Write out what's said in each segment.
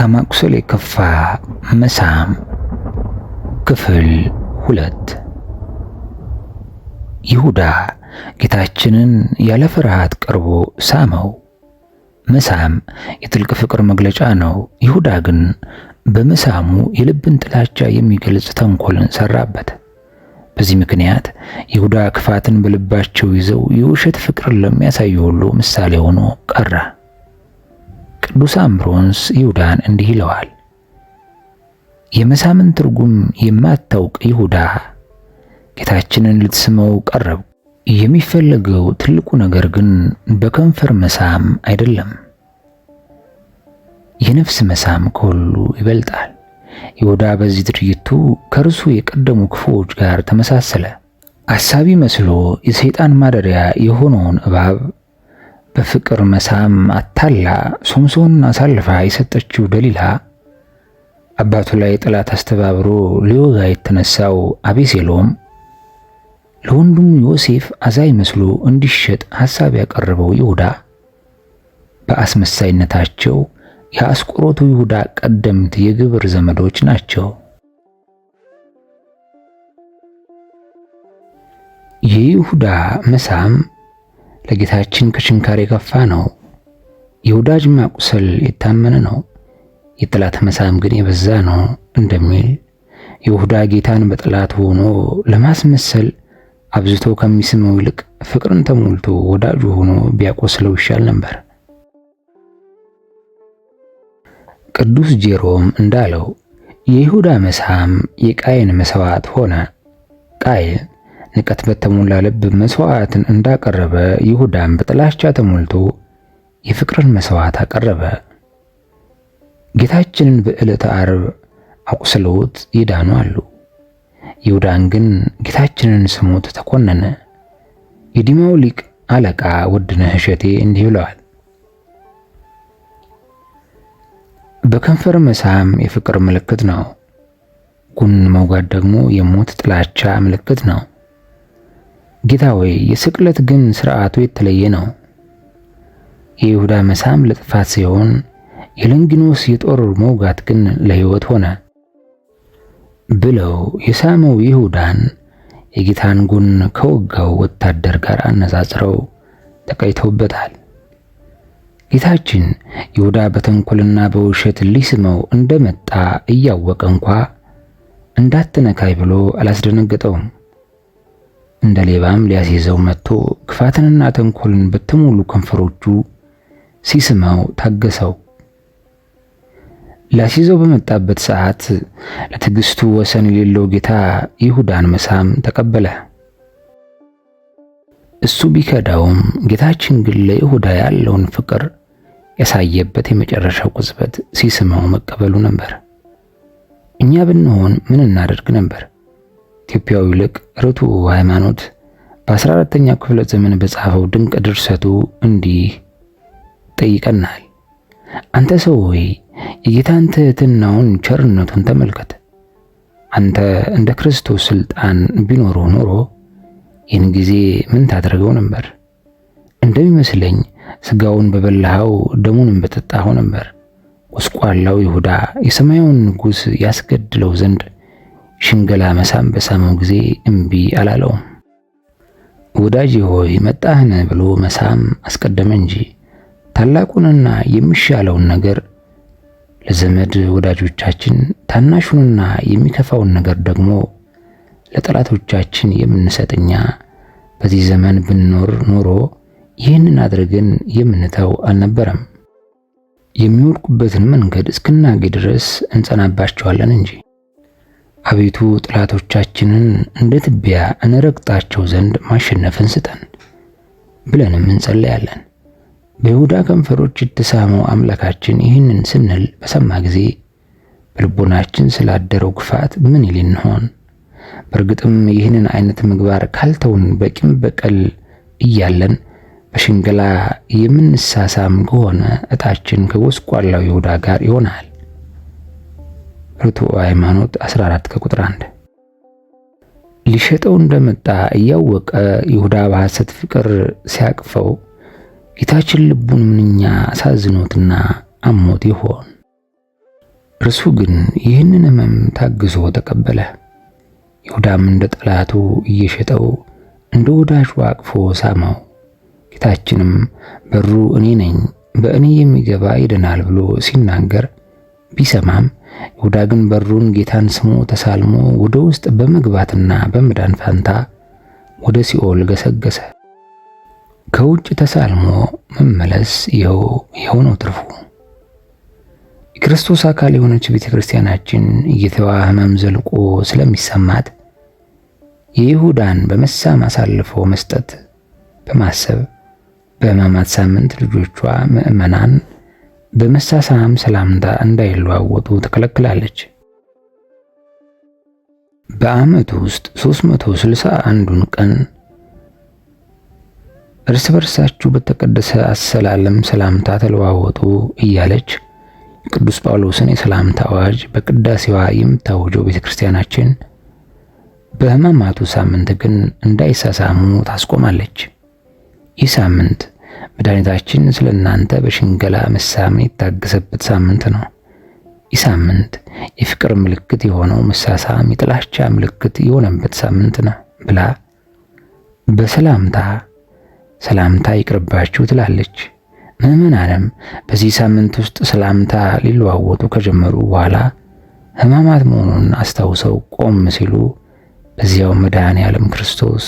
ከማቁሰል የከፋ መሳም ክፍል 2። ይሁዳ ጌታችንን ያለ ፍርሃት ቀርቦ ሳመው። መሳም የጥልቅ ፍቅር መግለጫ ነው። ይሁዳ ግን በመሳሙ የልብን ጥላቻ የሚገልጽ ተንኮልን ሰራበት። በዚህ ምክንያት ይሁዳ ክፋትን በልባቸው ይዘው የውሸት ፍቅርን ለሚያሳዩ ሁሉ ምሳሌ ሆኖ ቀረ። ቅዱስ አምብሮስ ይሁዳን እንዲህ ይለዋል፣ የመሳምን ትርጉም የማታውቅ ይሁዳ ጌታችንን ልትስመው ቀረብ። የሚፈለገው ትልቁ ነገር ግን በከንፈር መሳም አይደለም። የነፍስ መሳም ከሁሉ ይበልጣል። ይሁዳ በዚህ ድርጊቱ ከእርሱ የቀደሙ ክፉዎች ጋር ተመሳሰለ። አሳቢ መስሎ የሰይጣን ማደሪያ የሆነውን እባብ በፍቅር መሳም አታላ ሶምሶንን አሳልፋ የሰጠችው ደሊላ፣ አባቱ ላይ ጠላት አስተባብሮ ሊወጋ የተነሳው አቤሴሎም፣ ለወንድሙ ዮሴፍ አዛኝ መስሎ እንዲሸጥ ሐሳብ ያቀረበው ይሁዳ በአስመሳይነታቸው የአስቆሮቱ ይሁዳ ቀደምት የግብር ዘመዶች ናቸው። የይሁዳ መሳም ለጌታችን ከችንካር የከፋ ነው። የወዳጅ ማቁሰል የታመነ ነው፣ የጠላት መሳም ግን የበዛ ነው እንደሚል ይሁዳ ጌታን በጠላት ሆኖ ለማስመሰል አብዝቶ ከሚስመው ይልቅ ፍቅርን ተሞልቶ ወዳጁ ሆኖ ቢያቆስለው ይሻል ነበር። ቅዱስ ጄሮም እንዳለው የይሁዳ መሳም የቃየን መስዋዕት ሆነ። ቃየን ንቀት በተሞላ ልብ መስዋዕትን እንዳቀረበ ይሁዳም በጥላቻ ተሞልቶ የፍቅርን መስዋዕት አቀረበ። ጌታችንን በዕለተ ዓርብ አቁስለውት ይዳኑ አሉ። ይሁዳን ግን ጌታችንን ስሞት ተኮነነ። የዲማው ሊቅ አለቃ ውድነህ እሸቴ እንዲህ ብለዋል፣ በከንፈር መሳም የፍቅር ምልክት ነው። ጉን መውጋት ደግሞ የሞት ጥላቻ ምልክት ነው። ጌታ ሆይ የስቅለት ግን ስርዓቱ የተለየ ነው። የይሁዳ መሳም ለጥፋት ሲሆን የለንጊኖስ የጦር መውጋት ግን ለሕይወት ሆነ ብለው የሳመው ይሁዳን የጌታን ጎን ከወጋው ወታደር ጋር አነጻጽረው ተቀይተውበታል። ጌታችን ይሁዳ በተንኮልና በውሸት ሊስመው እንደመጣ እያወቀ እንኳ እንዳትነካይ ብሎ አላስደነገጠውም። እንደ ሌባም ሊያስይዘው መጥቶ ክፋትንና ተንኮልን በተሞሉ ከንፈሮቹ ሲስመው ታገሰው። ሊያስይዘው በመጣበት ሰዓት ለትዕግስቱ ወሰን የሌለው ጌታ ይሁዳን መሳም ተቀበለ። እሱ ቢከዳውም ጌታችን ግን ለይሁዳ ያለውን ፍቅር ያሳየበት የመጨረሻው ቅጽበት ሲስመው መቀበሉ ነበር። እኛ ብንሆን ምን እናደርግ ነበር? ኢትዮጵያዊ ሊቅ ርቱዕ ሃይማኖት በ14ኛው ክፍለ ዘመን በጻፈው ድንቅ ድርሰቱ እንዲህ ጠይቀናል። አንተ ሰው ሆይ የጌታን ትሕትናውን ቸርነቱን ተመልከት። አንተ እንደ ክርስቶስ ስልጣን ቢኖረው ኖሮ ይህን ጊዜ ምን ታደርገው ነበር? እንደሚመስለኝ ስጋውን በበላኸው ደሙንም በጠጣኸው ነበር። ጎስቋላው ይሁዳ የሰማያዊውን ንጉሥ ያስገድለው ዘንድ ሽንገላ መሳም በሳመው ጊዜ እምቢ አላለውም። ወዳጄ ሆይ መጣህን ብሎ መሳም አስቀደመ እንጂ ታላቁንና የሚሻለውን ነገር ለዘመድ ወዳጆቻችን፣ ታናሹንና የሚከፋውን ነገር ደግሞ ለጠላቶቻችን የምንሰጥኛ በዚህ ዘመን ብንኖር ኖሮ ይህንን አድርገን የምንተው አልነበረም። የሚወድቁበትን መንገድ እስክናገኝ ድረስ እንጸናባቸዋለን እንጂ። አቤቱ ጠላቶቻችንን እንደ ትቢያ እንረግጣቸው ዘንድ ማሸነፍን ስጠን ብለንም እንጸለያለን። በይሁዳ ከንፈሮች የተሳመው አምላካችን ይህንን ስንል በሰማ ጊዜ በልቦናችን ስላደረው ክፋት ምን ይል እንሆን? በእርግጥም ይህንን አይነት ምግባር ካልተውን በቂም በቀል እያለን በሽንገላ የምንሳሳም ከሆነ እጣችን ከጎስቋላው ይሁዳ ጋር ይሆናል። ርቱዕ ሃይማኖት 14 ቁጥር 1። ሊሸጠው እንደመጣ እያወቀ ይሁዳ በሐሰት ፍቅር ሲያቅፈው ጌታችን ልቡን ምንኛ አሳዝኖትና አሞት ይሆን? እርሱ ግን ይህንን ሕመም ታግሶ ተቀበለ። ይሁዳም እንደ ጠላቱ እየሸጠው እንደ ወዳጁ አቅፎ ሳመው። ጌታችንም በሩ እኔ ነኝ፣ በእኔ የሚገባ ይድናል ብሎ ሲናገር ቢሰማም ይሁዳ ግን በሩን ጌታን ስሞ ተሳልሞ ወደ ውስጥ በመግባትና በመዳን ፋንታ ወደ ሲኦል ገሰገሰ። ከውጭ ተሳልሞ መመለስ ይኸው ነው ትርፉ። የክርስቶስ አካል የሆነች ቤተክርስቲያናችን እየተዋ ሕመም ዘልቆ ስለሚሰማት የይሁዳን በመሳም አሳልፎ መስጠት በማሰብ በሕማማት ሳምንት ልጆቿ ምዕመናን በመሳሳም ሰላምታ እንዳይለዋወጡ ተከለክላለች። በዓመቱ ውስጥ 361ዱን ቀን እርስ በርሳችሁ በተቀደሰ አሰላለም ሰላምታ ተለዋወጡ እያለች ቅዱስ ጳውሎስን የሰላምታ አዋጅ በቅዳሴዋ የምታወጀው ቤተክርስቲያናችን በሕማማቱ ሳምንት ግን እንዳይሳሳሙ ታስቆማለች። ይህ ሳምንት መድኃኒታችን ስለ እናንተ በሽንገላ መሳምን የታገሰበት ሳምንት ነው። ይህ ሳምንት የፍቅር ምልክት የሆነው መሳሳም የጥላቻ ምልክት የሆነበት ሳምንት ነው ብላ ሰላምታ ይቅርባችሁ ትላለች። ምዕመናንም በዚህ ሳምንት ውስጥ ሰላምታ ሊለዋወጡ ከጀመሩ በኋላ ሕማማት መሆኑን አስታውሰው ቆም ሲሉ በዚያው መድኃኔ ዓለም ክርስቶስ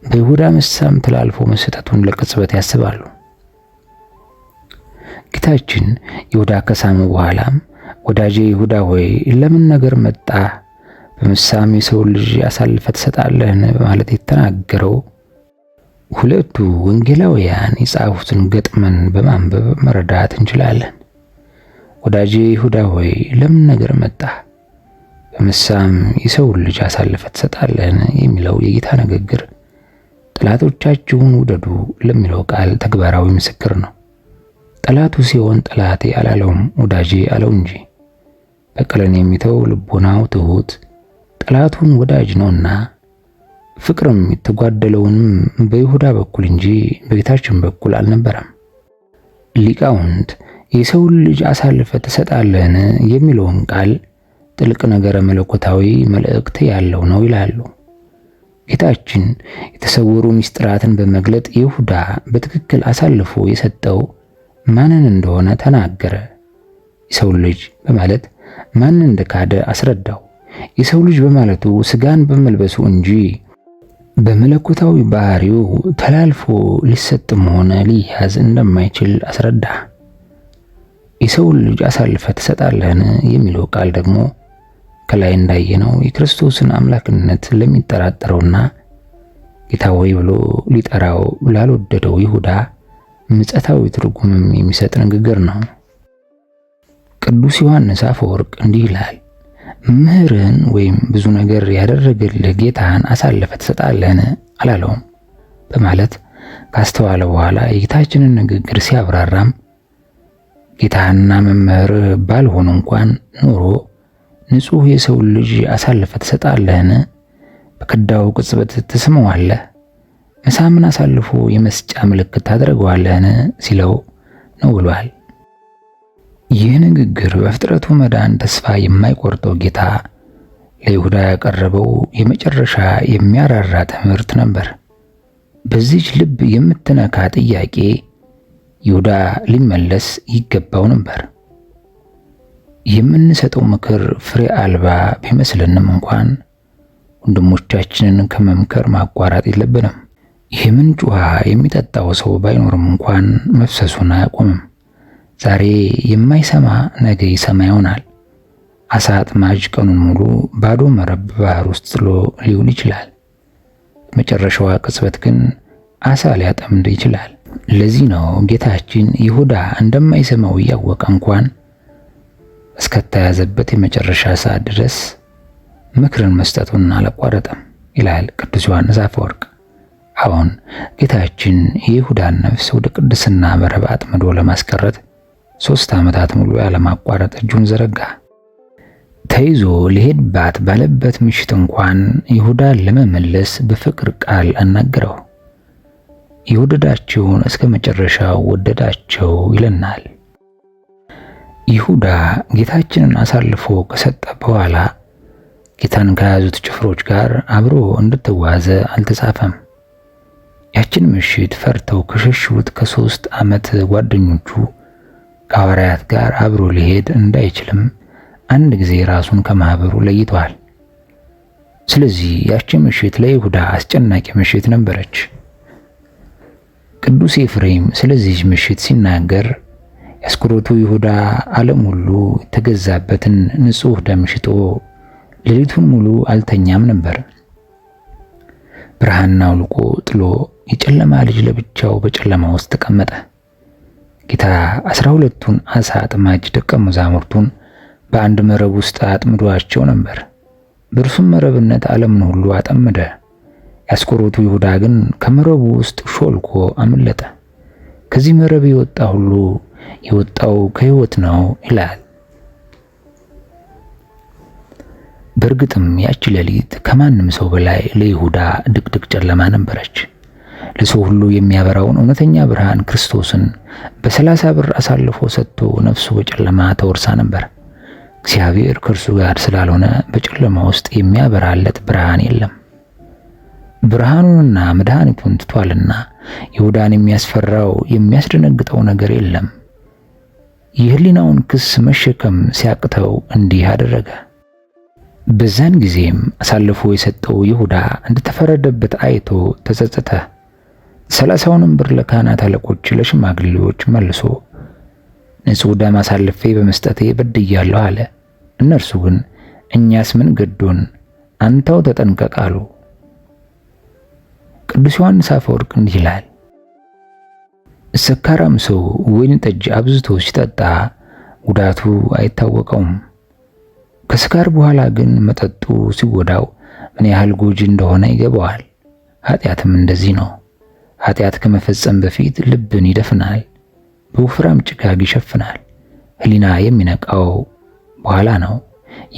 በይሁዳ መሳም ተላልፎ መሰጠቱን ለቅጽበት ያስባሉ። ጌታችን ይሁዳ ከሳመ በኋላም ወዳጄ ይሁዳ ሆይ ለምን ነገር መጣ? በመሳም የሰው ልጅ አሳልፈህ ትሰጣለህን? በማለት የተናገረው ሁለቱ ወንጌላውያን የጻፉትን ገጥመን በማንበብ መረዳት እንችላለን። ወዳጄ ይሁዳ ሆይ ለምን ነገር መጣ? በመሳም የሰው ልጅ አሳልፈህ ትሰጣለህን? የሚለው የጌታ ንግግር ጠላቶቻችሁን ውደዱ ለሚለው ቃል ተግባራዊ ምስክር ነው። ጠላቱ ሲሆን ጠላቴ አላለውም ወዳጄ አለው እንጂ። በቀልን የሚተው ልቦናው ትሁት ጠላቱን ወዳጅ ነውና፣ ፍቅርም የተጓደለውንም በይሁዳ በኩል እንጂ በጌታችን በኩል አልነበረም። ሊቃውንት የሰው ልጅ አሳልፈህ ትሰጣለህን የሚለውን ቃል ጥልቅ ነገረ መለኮታዊ መልእክት ያለው ነው ይላሉ። ጌታችን የተሰወሩ ምስጢራትን በመግለጥ ይሁዳ በትክክል አሳልፎ የሰጠው ማንን እንደሆነ ተናገረ። የሰው ልጅ በማለት ማንን እንደካደ አስረዳው። የሰው ልጅ በማለቱ ስጋን በመልበሱ እንጂ በመለኮታዊ ባህሪው ተላልፎ ሊሰጥም ሆነ ሊያዝ እንደማይችል አስረዳ። የሰው ልጅ አሳልፈህ ትሰጣለህን የሚለው ቃል ደግሞ ከላይ እንዳየነው የክርስቶስን አምላክነት ለሚጠራጠረውና ጌታ ሆይ ብሎ ሊጠራው ላልወደደው ይሁዳ ምጸታዊ ትርጉምም የሚሰጥ ንግግር ነው። ቅዱስ ዮሐንስ አፈወርቅ እንዲህ ይላል፣ መምህርህን ወይም ብዙ ነገር ያደረገልህ ጌታህን አሳልፈህ ትሰጣለህን አላለውም በማለት ካስተዋለ በኋላ የጌታችንን ንግግር ሲያብራራም ጌታህና መምህርህ ባልሆን እንኳን ኖሮ ንጹሕ የሰው ልጅ አሳልፈህ ትሰጣለህን? በከዳው ቅጽበት ትስመዋለህ? መሳምን አሳልፎ የመስጫ ምልክት ታደርገዋለህን? ሲለው ነው ብሏል። ይህ ንግግር በፍጥረቱ መዳን ተስፋ የማይቆርጠው ጌታ ለይሁዳ ያቀረበው የመጨረሻ የሚያራራ ትምህርት ነበር። በዚች ልብ የምትነካ ጥያቄ ይሁዳ ሊመለስ ይገባው ነበር። የምንሰጠው ምክር ፍሬ አልባ ቢመስልንም እንኳን ወንድሞቻችንን ከመምከር ማቋረጥ የለብንም። የምንጭ ውሃ የሚጠጣው ሰው ባይኖርም እንኳን መፍሰሱን አያቆምም። ዛሬ የማይሰማ ነገ ይሰማ ይሆናል። አሳ አጥማጅ ቀኑን ሙሉ ባዶ መረብ ባህር ውስጥ ጥሎ ሊውል ይችላል። በመጨረሻዋ ቅጽበት ግን አሳ ሊያጠምድ ይችላል። ለዚህ ነው ጌታችን ይሁዳ እንደማይሰማው እያወቀ እንኳን እስከተያዘበት የመጨረሻ ሰዓት ድረስ ምክርን መስጠቱን አላቋረጠም ይላል ቅዱስ ዮሐንስ አፈወርቅ። አሁን ጌታችን የይሁዳን ነፍስ ወደ ቅድስና መረብ አጥምዶ ለማስቀረት 3 ዓመታት ሙሉ ያለማቋረጥ እጁን ዘረጋ። ተይዞ ሊሄድባት ባለበት ምሽት እንኳን ይሁዳን ለመመለስ በፍቅር ቃል አናገረው። የወደዳቸውን እስከ መጨረሻው ወደዳቸው ይለናል። ይሁዳ ጌታችንን አሳልፎ ከሰጠ በኋላ ጌታን ከያዙት ጭፍሮች ጋር አብሮ እንድትጓዘ አልተጻፈም። ያችን ምሽት ፈርተው ከሸሹት ከ3 ዓመት ጓደኞቹ ከሐዋርያት ጋር አብሮ ሊሄድ እንዳይችልም አንድ ጊዜ ራሱን ከማህበሩ ለይቷል። ስለዚህ ያቺ ምሽት ለይሁዳ አስጨናቂ ምሽት ነበረች። ቅዱስ ኤፍሬም ስለዚህ ምሽት ሲናገር የአስቆሮቱ ይሁዳ ዓለም ሁሉ የተገዛበትን ንጹሕ ደም ሽጦ ሌሊቱን ሙሉ አልተኛም ነበር። ብርሃንን አውልቆ ጥሎ የጨለማ ልጅ ለብቻው በጨለማ ውስጥ ተቀመጠ። ጌታ 12ቱን ዓሣ አጥማጅ ደቀ መዛሙርቱን በአንድ መረብ ውስጥ አጥምዷቸው ነበር። በእርሱም መረብነት ዓለምን ሁሉ አጠመደ። የአስቆሮቱ ይሁዳ ግን ከመረቡ ውስጥ ሾልኮ አመለጠ። ከዚህ መረብ የወጣ ሁሉ የወጣው ከሕይወት ነው ይላል። በእርግጥም ያቺ ሌሊት ከማንም ሰው በላይ ለይሁዳ ድቅድቅ ጨለማ ነበረች። ለሰው ሁሉ የሚያበራውን እውነተኛ ብርሃን ክርስቶስን በ30 ብር አሳልፎ ሰጥቶ ነፍሱ በጨለማ ተወርሳ ነበር። እግዚአብሔር ከእርሱ ጋር ስላልሆነ በጨለማ ውስጥ የሚያበራለት ብርሃን የለም። ብርሃኑንና መድኃኒቱን ትቷልና ይሁዳን የሚያስፈራው የሚያስደነግጠው ነገር የለም። የሕሊናውን ክስ መሸከም ሲያቅተው እንዲህ አደረገ። በዛን ጊዜም አሳልፎ የሰጠው ይሁዳ እንደተፈረደበት አይቶ ተጸጸተ። 30ውንም ብር ለካህናት አለቆች ለሽማግሌዎች መልሶ ንጹሕ ደም አሳልፌ በመስጠቴ በድያለሁ አለ። እነርሱ ግን እኛስ ምን ገዶን? አንተው ተጠንቀቅ አሉ። ቅዱስ ዮሐንስ አፈወርቅ እንዲህ ይላል፣ ሰካራም ሰው ወይን ጠጅ አብዝቶ ሲጠጣ ጉዳቱ አይታወቀውም። ከስካር በኋላ ግን መጠጡ ሲጎዳው ምን ያህል ጎጂ እንደሆነ ይገባዋል። ኃጢአትም እንደዚህ ነው። ኃጢአት ከመፈጸም በፊት ልብን ይደፍናል፣ በወፍራም ጭጋግ ይሸፍናል። ሕሊና የሚነቃው በኋላ ነው።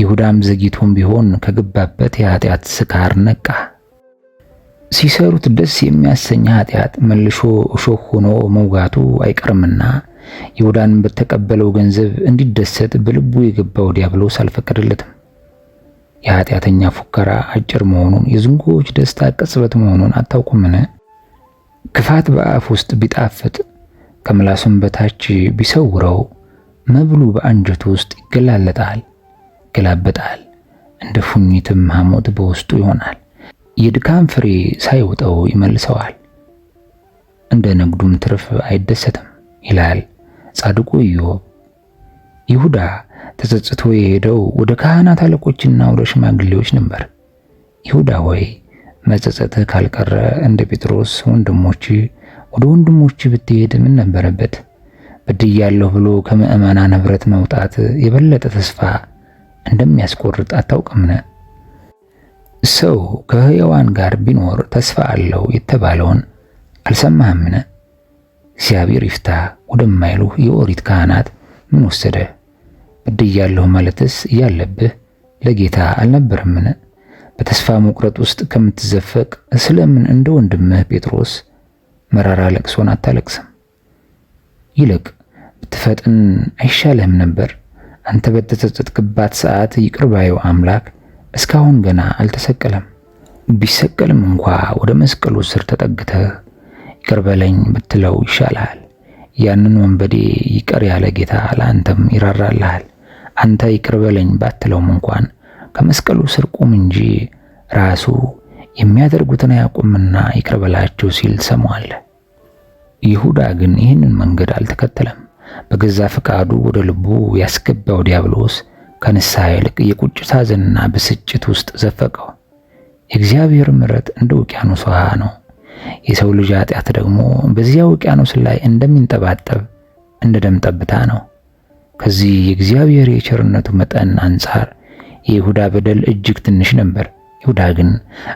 ይሁዳም ዘግይቶም ቢሆን ከገባበት የኃጢአት ስካር ነቃ። ሲሰሩት ደስ የሚያሰኝ ኃጢአት መልሶ እሾህ ሆኖ መውጋቱ አይቀርምና ይሁዳን በተቀበለው ገንዘብ እንዲደሰት በልቡ የገባው ዲያብሎስ አልፈቀደለትም። የኃጢአተኛ ፉከራ አጭር መሆኑን፣ የዝንጎዎች ደስታ ቅጽበት መሆኑን አታውቁምን? ክፋት በአፍ ውስጥ ቢጣፍጥ ከምላሱም በታች ቢሰውረው መብሉ በአንጀቱ ውስጥ ይገላለጣል፣ ይገላበጣል። እንደ ፉኝትም ሐሞት በውስጡ ይሆናል። የድካም ፍሬ ሳይውጠው ይመልሰዋል፣ እንደ ንግዱም ትርፍ አይደሰትም ይላል ጻድቁ ኢዮብ። ይሁዳ ተጸጽቶ የሄደው ወደ ካህናት አለቆችና ወደ ሽማግሌዎች ነበር። ይሁዳ ሆይ መጸጸትህ ካልቀረ እንደ ጴጥሮስ ወደ ወንድሞች ብትሄድ ምን ነበረበት? በድያለሁ ብሎ ከምዕመናን ኅብረት መውጣት የበለጠ ተስፋ እንደሚያስቆርጥ አታውቅምን? ሰው ከሕያዋን ጋር ቢኖር ተስፋ አለው የተባለውን አልሰማህምን? እግዚአብሔር ይፍታ ወደማይሉህ የኦሪት ካህናት ምን ወሰደ? በድያለሁ ማለትስ ያለብህ ለጌታ አልነበረምን? በተስፋ መቁረጥ ውስጥ ከምትዘፈቅ ስለምን እንደ ወንድምህ ጴጥሮስ መራራ ለቅሶን አታለቅስም? ይልቅ ብትፈጥን አይሻልህም ነበር? አንተ በተጸጸትክባት ሰዓት ይቅር ባዩ አምላክ እስካሁን ገና አልተሰቀለም። ቢሰቀልም እንኳ ወደ መስቀሉ ስር ተጠግተህ ይቅር በለኝ ብትለው ይሻልሃል። ያንን ወንበዴ ይቅር ያለ ጌታ ለአንተም ይራራልሃል። አንተ ይቅር በለኝ ባትለውም እንኳን ከመስቀሉ ስር ቁም እንጂ ራሱ የሚያደርጉትን አያውቁምና ይቅር በላቸው ሲል ትሰማዋለህ። ይሁዳ ግን ይህንን መንገድ አልተከተለም። በገዛ ፈቃዱ ወደ ልቡ ያስገባው ዲያብሎስ ከንስሐ ይልቅ የቁጭት ሐዘንና ብስጭት ውስጥ ዘፈቀው። የእግዚአብሔር ምሕረት እንደ ውቅያኖስ ውሃ ነው። የሰው ልጅ ኃጢአት ደግሞ በዚያ ውቅያኖስ ላይ እንደሚንጠባጠብ እንደ ደም ጠብታ ነው። ከዚህ የእግዚአብሔር የቸርነቱ መጠን አንጻር የይሁዳ በደል እጅግ ትንሽ ነበር። ይሁዳ ግን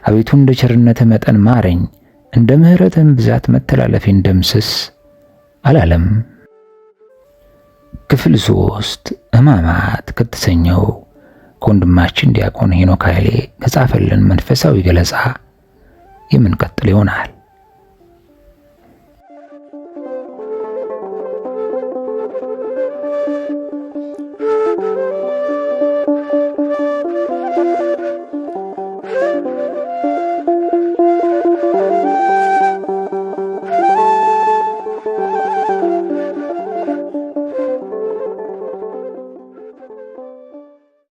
አቤቱ እንደ ቸርነትህ መጠን ማረኝ፣ እንደ ምሕረትህም ብዛት መተላለፌን ደምስስ አላለም። ክፍል 3 ሕማማት ከተሰኘው ከወንድማችን ዲያቆን ሄኖክ ኃይሌ ከጻፈልን መንፈሳዊ ገለጻ የምንቀጥል ይሆናል።